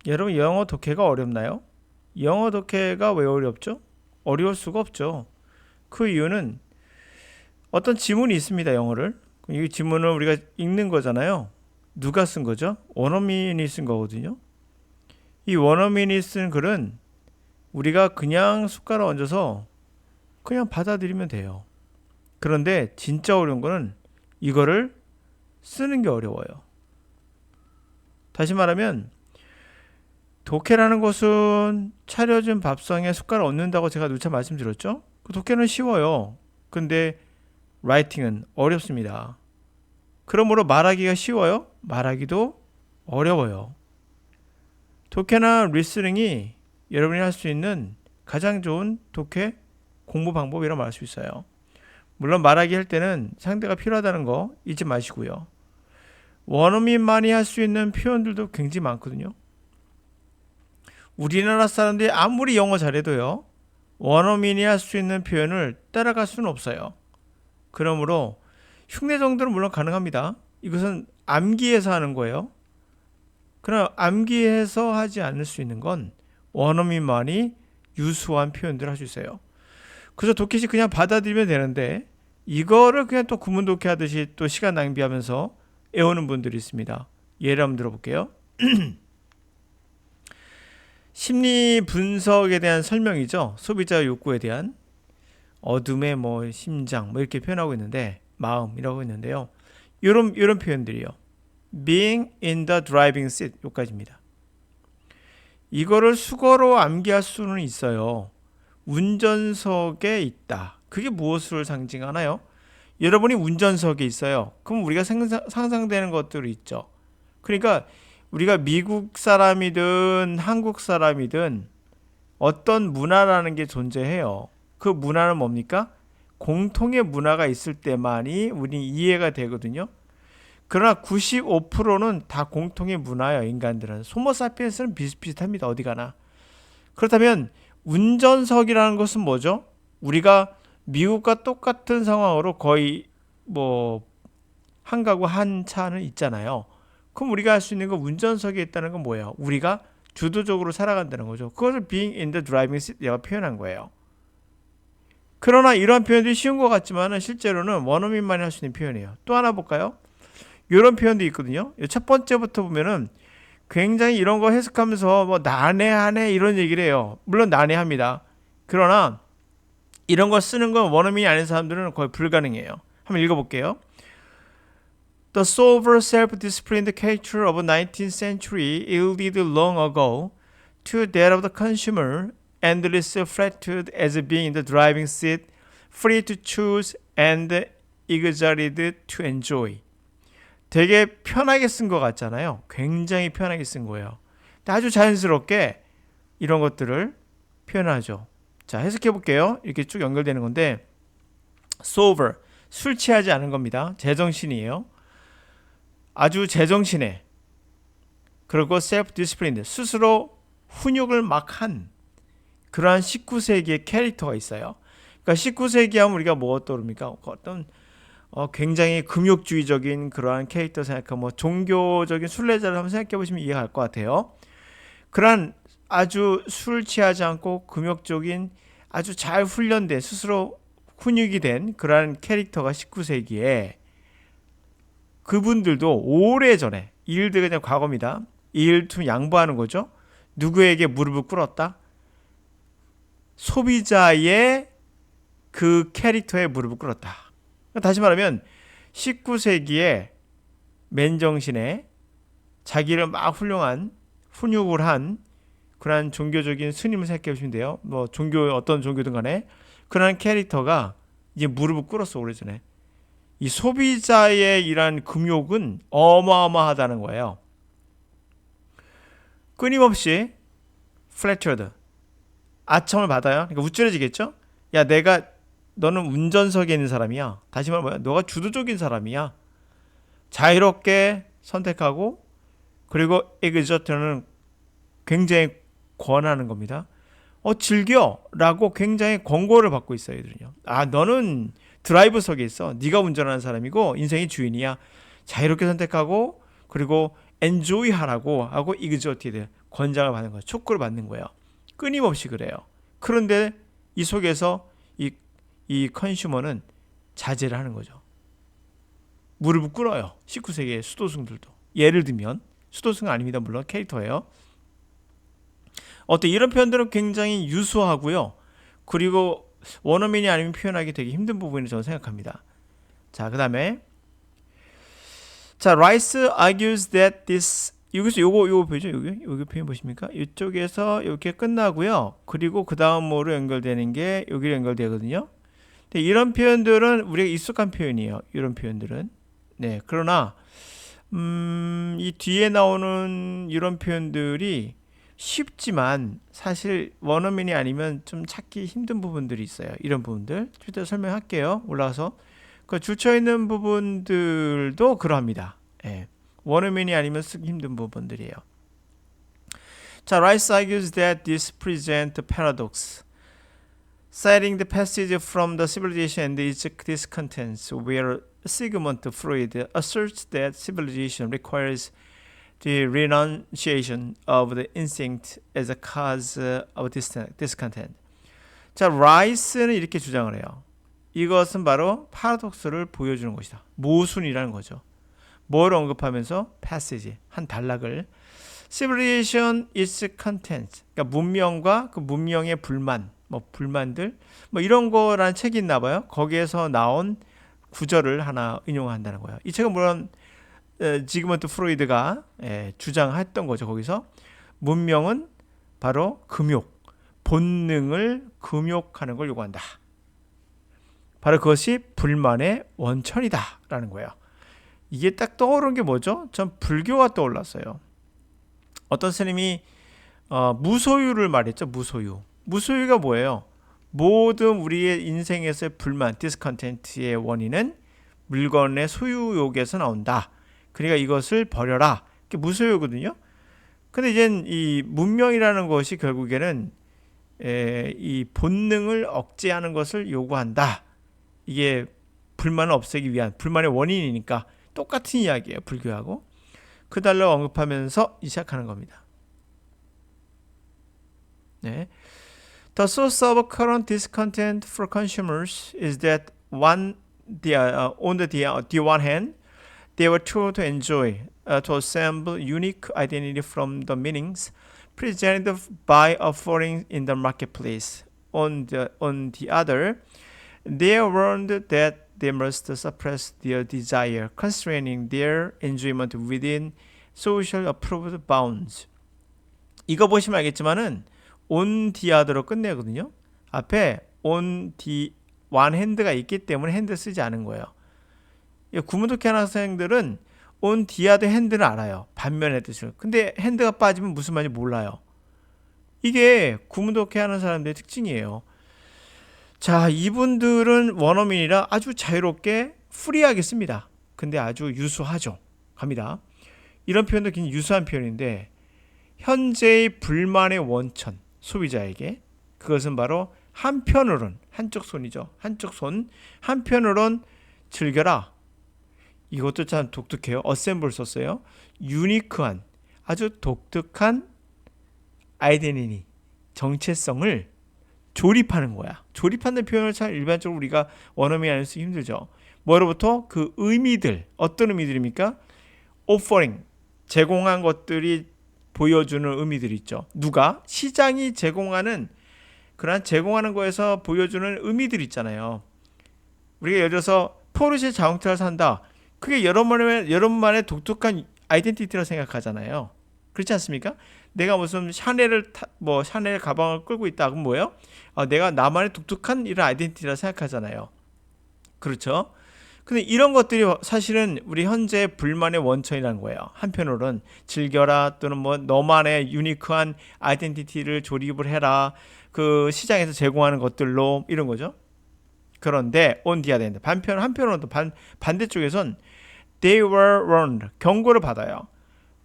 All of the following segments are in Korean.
여러분 영어 독해가 어렵나요? 영어 독해가 왜 어렵죠? 어려울 수가 없죠. 그 이유는 어떤 지문이 있습니다. 영어를. 이 지문을 우리가 읽는 거잖아요. 누가 쓴 거죠? 원어민이 쓴 거거든요. 이 원어민이 쓴 글은 우리가 그냥 숟가락 얹어서 그냥 받아들이면 돼요. 그런데 진짜 어려운 거는 이거를 쓰는 게 어려워요. 다시 말하면 독해라는 것은 차려진 밥상에 숟가락 얹는다고 제가 누차 말씀드렸죠? 그 독해는 쉬워요. 근데 라이팅은 어렵습니다. 그러므로 말하기가 쉬워요? 말하기도 어려워요. 독해나 리스닝이 여러분이 할 수 있는 가장 좋은 독해 공부 방법이라고 말할 수 있어요. 물론 말하기 할 때는 상대가 필요하다는 거 잊지 마시고요. 원어민만이 할 수 있는 표현들도 굉장히 많거든요. 우리나라 사람들이 아무리 영어 잘해도요. 원어민이 할 수 있는 표현을 따라갈 수는 없어요. 그러므로 흉내 정도는 물론 가능합니다. 이것은 암기해서 하는 거예요. 그러나 암기해서 하지 않을 수 있는 건 원어민만이 유수한 표현들을 할 수 있어요. 그래서 독해시 그냥 받아들이면 되는데 이거를 그냥 또 구문 독해 하듯이 또 시간 낭비하면서 애우는 분들이 있습니다. 예를 한번 들어볼게요. 심리 분석에 대한 설명이죠. 소비자 욕구에 대한 어둠의 뭐 심장 뭐 이렇게 표현하고 있는데 마음이라고 있는데요. 이런 표현들이요. Being in the driving seat 여기까지입니다. 이거를 수거로 암기할 수는 있어요. 운전석에 있다. 그게 무엇을 상징하나요? 여러분이 운전석에 있어요. 그럼 우리가 상상되는 것들이 있죠. 그러니까 우리가 미국 사람이든 한국 사람이든 어떤 문화라는 게 존재해요. 그 문화는 뭡니까? 공통의 문화가 있을 때만이 우리 이해가 되거든요. 그러나 95%는 다 공통의 문화예요. 인간들은. 호모사피엔스는 비슷비슷합니다. 어디 가나. 그렇다면 운전석이라는 것은 뭐죠? 우리가 미국과 똑같은 상황으로 거의 뭐 한 가구 한 차는 있잖아요. 그럼 우리가 할 수 있는 건 운전석에 있다는 건 뭐예요? 우리가 주도적으로 살아간다는 거죠. 그것을 being in the driving seat이라고 표현한 거예요. 그러나 이러한 표현들이 쉬운 것 같지만 실제로는 원어민만이 할 수 있는 표현이에요. 또 하나 볼까요? 이런 표현도 있거든요. 첫 번째부터 보면은 굉장히 이런 거 해석하면서 뭐 난해하네 이런 얘기를 해요. 물론 난해합니다. 그러나 이런 거 쓰는 건 원어민이 아닌 사람들은 거의 불가능해요. 한번 읽어볼게요. The sober self-disciplined character of the 19th century yielded long ago to that of the consumer, endlessly flattered as being in the driving seat, free to choose and exalted to enjoy. 되게 편하게 쓴 것 같잖아요. 굉장히 편하게 쓴 거예요. 아주 자연스럽게 이런 것들을 표현하죠. 자, 해석해 볼게요. 이렇게 쭉 연결되는 건데 sober, 술 취하지 않은 겁니다. 제정신이에요. 아주 제정신에 그리고 self-disciplined, 스스로 훈육을 막 한 그러한 19세기의 캐릭터가 있어요. 그러니까 19세기 하면 우리가 뭐 떠오릅니까? 어떤 굉장히 금욕주의적인 그러한 캐릭터 생각하면 뭐 종교적인 순례자를 한번 생각해 보시면 이해가 갈 것 같아요. 그러한 아주 술 취하지 않고 금욕적인 아주 잘 훈련된 스스로 훈육이 된 그러한 캐릭터가 19세기에 그분들도 오래전에 이 일들이 그냥 과거입니다. 이 일투 양보하는 거죠. 누구에게 무릎을 꿇었다? 소비자의 그 캐릭터에 무릎을 꿇었다. 다시 말하면 19세기에 맨정신에 자기를 막 훌륭한 훈육을 한 그러한 종교적인 스님을 생각해 보시면 돼요. 뭐 종교 어떤 종교든 간에 그러한 캐릭터가 이제 무릎을 꿇었어 오래전에. 이 소비자의 이러한 금욕은 어마어마하다는 거예요. 끊임없이 flattered 아첨을 받아요. 그러니까 우쭐해지겠죠. 야 너는 운전석에 있는 사람이야. 다시 말하면 뭐야? 너가 주도적인 사람이야. 자유롭게 선택하고 그리고 exert는 굉장히 권하는 겁니다. 즐겨라고 굉장히 권고를 받고 있어요. 얘들은요. 너는 드라이브석에 있어. 네가 운전하는 사람이고 인생의 주인이야. 자유롭게 선택하고 그리고 enjoy 하라고 하고 exhorted 권장을 받는 거예요. 촉구를 받는 거예요. 끊임없이 그래요. 그런데 이 속에서 이 컨슈머는 자제를 하는 거죠. 무릎을 꿇어요. 19세기의 수도승들도. 예를 들면 수도승은 아닙니다. 물론 캐릭터예요. 이런 표현들은 굉장히 유수하고요. 그리고 원어민이 아니면 표현하기 되게 힘든 부분이 저는 생각합니다. 자, 그 다음에 Rice argues that this 여기서 요거 보이죠? 여기 표현 보십니까? 이쪽에서 이렇게 끝나고요. 그리고 그 다음 뭐로 연결되는 게 여기로 연결되거든요. 근데 이런 표현들은 우리가 익숙한 표현이에요. 이런 표현들은. 네, 그러나 이 뒤에 나오는 이런 표현들이 쉽지만 사실 원어민이 아니면 좀 찾기 힘든 부분들이 있어요. 이런 부분들 좀 이따 설명할게요. 올라가서 그 줄쳐 있는 부분들도 그러합니다. 예. 원어민이 아니면 쓰기 힘든 부분들이에요. 자, Rice argues that this presents a paradox, citing the passage from the Civilization and its discontents, where Sigmund Freud asserts that civilization requires the renunciation of the instinct as a cause of discontent. 자, 라이스는 이렇게 주장을 해요. 이것은 바로 파라독스를 보여주는 것이다. 모순이라는 거죠. 뭘 언급하면서? passage, 한 단락을 civilization is content, 그러니까 문명과 그 문명의 불만, 불만들, 이런 거라는 책이 있나 봐요. 거기에서 나온 구절을 하나 인용한다는 거예요. 이 책은 물론 지그먼트 프로이드가 주장했던 거죠. 거기서 문명은 바로 금욕, 본능을 금욕하는 걸 요구한다. 바로 그것이 불만의 원천이다 라는 거예요. 이게 딱 떠오른 게 뭐죠? 전 불교가 떠올랐어요. 어떤 스님이 무소유를 말했죠. 무소유가 뭐예요? 모든 우리의 인생에서의 불만, 디스컨텐트의 원인은 물건의 소유욕에서 나온다. 그러니까 이것을 버려라. 그게 무소유거든요. 근데 이제 이 문명이라는 것이 결국에는 이 본능을 억제하는 것을 요구한다. 이게 불만을 없애기 위한 불만의 원인이니까 똑같은 이야기예요. 불교하고. 그 달러 언급하면서 시작하는 겁니다. 네. The source of current discontent for consumers is that on the one hand, they were told to enjoy, to assemble unique identity from the meanings presented by offerings in the marketplace. On the other, they are warned that they must suppress their desire, constraining their enjoyment within social approved bounds. 이거 보시면 알겠지만은 on the other로 끝내거든요. 앞에 on the one hand가 있기 때문에 hand 쓰지 않은 거예요. 구문독해하는 학생들은 on the other hand는 알아요. 반면의 뜻을. 근데 hand가 빠지면 무슨 말인지 몰라요. 이게 구문독해하는 사람들의 특징이에요. 자, 이분들은 원어민이라 아주 자유롭게 프리하게 씁니다. 근데 아주 유수하죠. 갑니다. 이런 표현도 굉장히 유수한 표현인데 현재의 불만의 원천, 소비자에게 그것은 바로 한편으론, 한쪽 손이죠. 한쪽 손, 한편으론 즐겨라. 이것도 참 독특해요. 어셈블 썼어요. 유니크한, 아주 독특한 아이덴티티, 정체성을 조립하는 거야. 조립하는 표현을 참 일반적으로 우리가 원어민이 안 쓰기 힘들죠. 뭐로부터? 그 의미들, 어떤 의미들입니까? offering, 제공한 것들이 보여주는 의미들이 있죠. 누가? 시장이 제공하는 그런 제공하는 거에서 보여주는 의미들이 있잖아요. 우리가 예를 들어서 포르쉐 자동차를 산다. 그게 여러분만의 독특한 아이덴티티라고 생각하잖아요. 그렇지 않습니까? 내가 무슨 샤넬 가방을 끌고 있다. 그럼 뭐예요? 내가 나만의 독특한 이런 아이덴티티라고 생각하잖아요. 그렇죠? 근데 이런 것들이 사실은 우리 현재 불만의 원천이라는 거예요. 한편으로는 즐겨라 또는 너만의 유니크한 아이덴티티를 조립을 해라. 그 시장에서 제공하는 것들로 이런 거죠. 그런데 on the other hand, 한편으로는 또 반대쪽에선 they were warned, 경고를 받아요.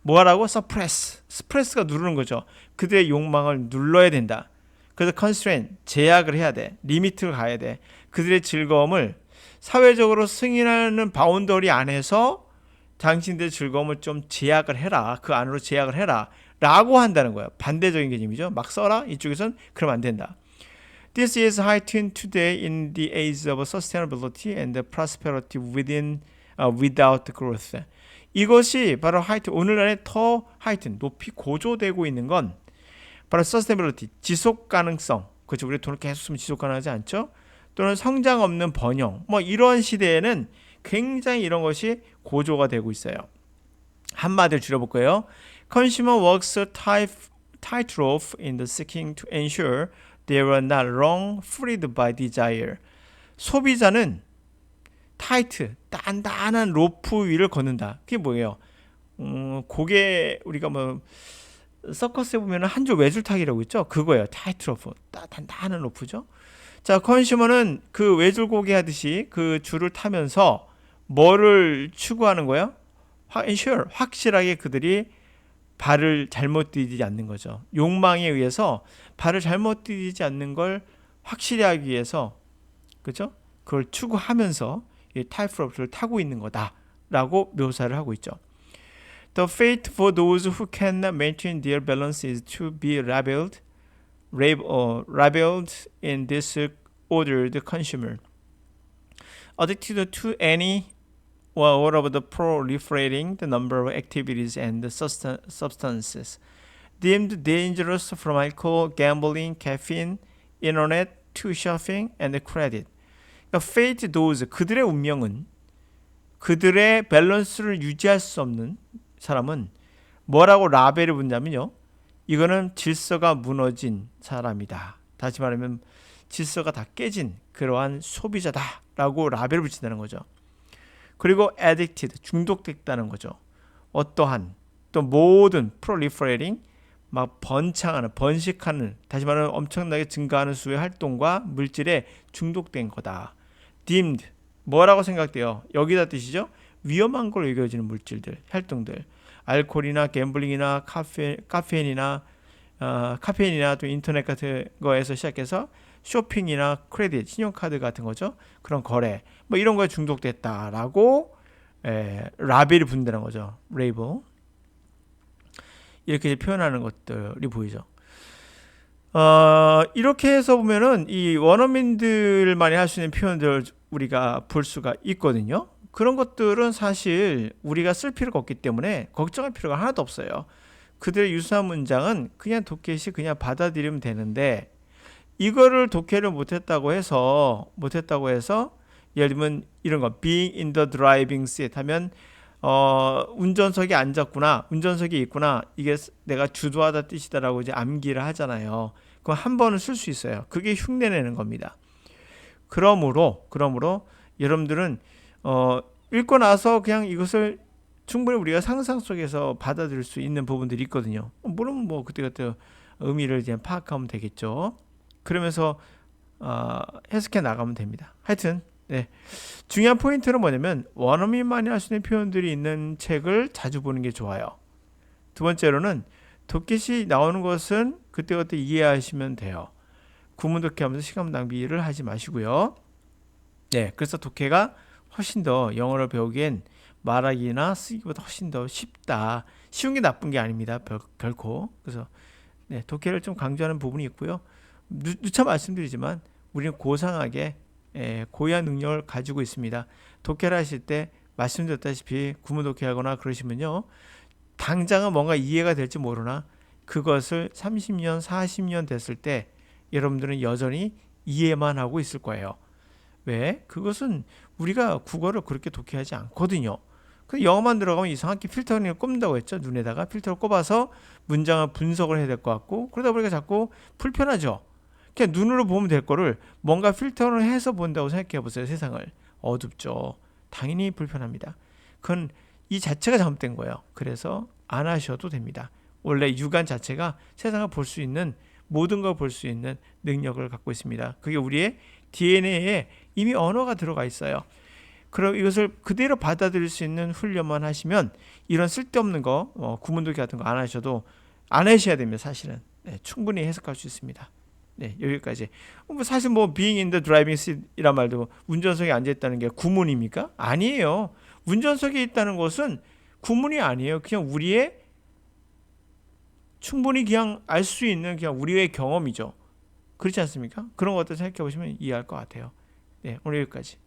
뭐하라고? suppress가 누르는 거죠. 그들의 욕망을 눌러야 된다. 그래서 constraint, 제약을 해야 돼. 리미트를 가야 돼. 그들의 즐거움을 사회적으로 승인하는 바운더리 안에서 당신들의 즐거움을 좀 제약을 해라. 그 안으로 제약을 해라. 라고 한다는 거예요. 반대적인 개념이죠. 막 써라. 이쪽에선 그러면 안 된다. This is heightened today in the age of sustainability and prosperity without growth. 이것이 바로 오늘날에 더 높이 고조되고 있는 건 바로 sustainability, 지속 가능성. 그렇죠. 우리 돈을 계속 쓰면 지속 가능하지 않죠? 또는 성장 없는 번영. 뭐 이런 시대에는 굉장히 이런 것이 고조가 되고 있어요. 한마디로 줄여볼 거예요. Consumer works tightrope in the seeking to ensure they are not long freed by desire. 소비자는 단단한 로프 위를 걷는다. 그게 뭐예요? 그게 우리가 뭐 서커스에 보면 한 줄 외줄타기라고 있죠. 그거예요. 타이트로프. 단단한 로프죠. 자, 컨슈머는 그 외줄고기 하듯이 그 줄을 타면서 뭐를 추구하는 거예요? ensure, 확실하게 그들이 발을 잘못 디디지 않는 거죠. 욕망에 의해서 발을 잘못 디디지 않는 걸 확실히 하기 위해서, 그죠? 그걸 추구하면서 이 타이트로프를 타고 있는 거다라고 묘사를 하고 있죠. The fate for those who cannot maintain their balance is to be labeled in this ordered consumer, addicted to any or all of the proliferating the number of activities and substances deemed dangerous from alcohol, gambling, caffeine, internet to shopping and credit. Fate those 그들의 운명은 그들의 밸런스를 유지할 수 없는 사람은 뭐라고 라벨을 붙냐면요. 이거는 질서가 무너진 사람이다. 다시 말하면 질서가 다 깨진 그러한 소비자다라고 라벨을 붙인다는 거죠. 그리고 addicted, 중독됐다는 거죠. 어떠한 또 모든 proliferating, 막 번식하는, 다시 말하면 엄청나게 증가하는 수의 활동과 물질에 중독된 거다. deemed, 뭐라고 생각돼요? 여기다 뜻이죠. 위험한 걸로 여겨지는 물질들, 활동들, 알코올이나 갬블링이나 카페인이나 또 인터넷 같은 거에서 시작해서 쇼핑이나 크레딧, 신용카드 같은 거죠. 그런 거래, 뭐 이런 거에 중독됐다라고 라벨이 붙는다는 거죠. 레이블. 이렇게 표현하는 것들이 보이죠. 이렇게 해서 보면은 이 원어민들만이 할 수 있는 표현들을 우리가 볼 수가 있거든요. 그런 것들은 사실 우리가 쓸 필요가 없기 때문에 걱정할 필요가 하나도 없어요. 그들의 유사한 문장은 그냥 도켓이 그냥 받아들이면 되는데, 이거를 독해를 못했다고 해서 예를 들면 이런 거 being in the driving seat 하면 운전석에 앉았구나, 운전석에 있구나, 이게 내가 주도하다 뜻이다라고 이제 암기를 하잖아요. 그거 한 번은 쓸 수 있어요. 그게 흉내내는 겁니다. 그러므로 여러분들은 읽고 나서 그냥 이것을 충분히 우리가 상상 속에서 받아들일 수 있는 부분들이 있거든요. 물론 뭐 그때그때 의미를 이제 파악하면 되겠죠. 그러면서 해석해 나가면 됩니다. 하여튼 중요한 포인트는 뭐냐면 원어민만이 할 수 있는 표현들이 있는 책을 자주 보는 게 좋아요. 두 번째로는 독해시 나오는 것은 그때그때 이해하시면 돼요. 구문 독해하면서 시간 낭비를 하지 마시고요. 그래서 독해가 훨씬 더 영어를 배우기엔 말하기나 쓰기보다 훨씬 더 쉽다. 쉬운 게 나쁜 게 아닙니다. 결코. 그래서 독해를 좀 강조하는 부분이 있고요. 누차 말씀드리지만 우리는 고상하게 고유한 능력을 가지고 있습니다. 독해를 하실 때 말씀드렸다시피 구문 독해하거나 그러시면요, 당장은 뭔가 이해가 될지 모르나 그것을 30년, 40년 됐을 때 여러분들은 여전히 이해만 하고 있을 거예요. 왜? 그것은 우리가 국어를 그렇게 독해하지 않거든요. 그 영어만 들어가면 이상하게 필터를 꼽는다고 했죠. 눈에다가 필터를 꼽아서 문장을 분석을 해야 될 것 같고, 그러다 보니까 자꾸 불편하죠. 그냥 눈으로 보면 될 거를 뭔가 필터를 해서 본다고 생각해 보세요. 세상을. 어둡죠. 당연히 불편합니다. 그건 이 자체가 잘못된 거예요. 그래서 안 하셔도 됩니다. 원래 육안 자체가 세상을 볼 수 있는, 모든 걸 볼 수 있는 능력을 갖고 있습니다. 그게 우리의 DNA에 이미 언어가 들어가 있어요. 그럼 이것을 그대로 받아들일 수 있는 훈련만 하시면 이런 쓸데없는 거, 구문독해 같은 거 안 하셔도, 안 하셔야 됩니다. 사실은. 충분히 해석할 수 있습니다. 여기까지. 사실 being in the driving seat 이란 말도 운전석에 앉아있다는 게 구문입니까? 아니에요. 운전석에 있다는 것은 구문이 아니에요. 그냥 우리의 충분히 그냥 알 수 있는 그냥 우리의 경험이죠. 그렇지 않습니까? 그런 것들 생각해 보시면 이해할 것 같아요. 네, 오늘 여기까지.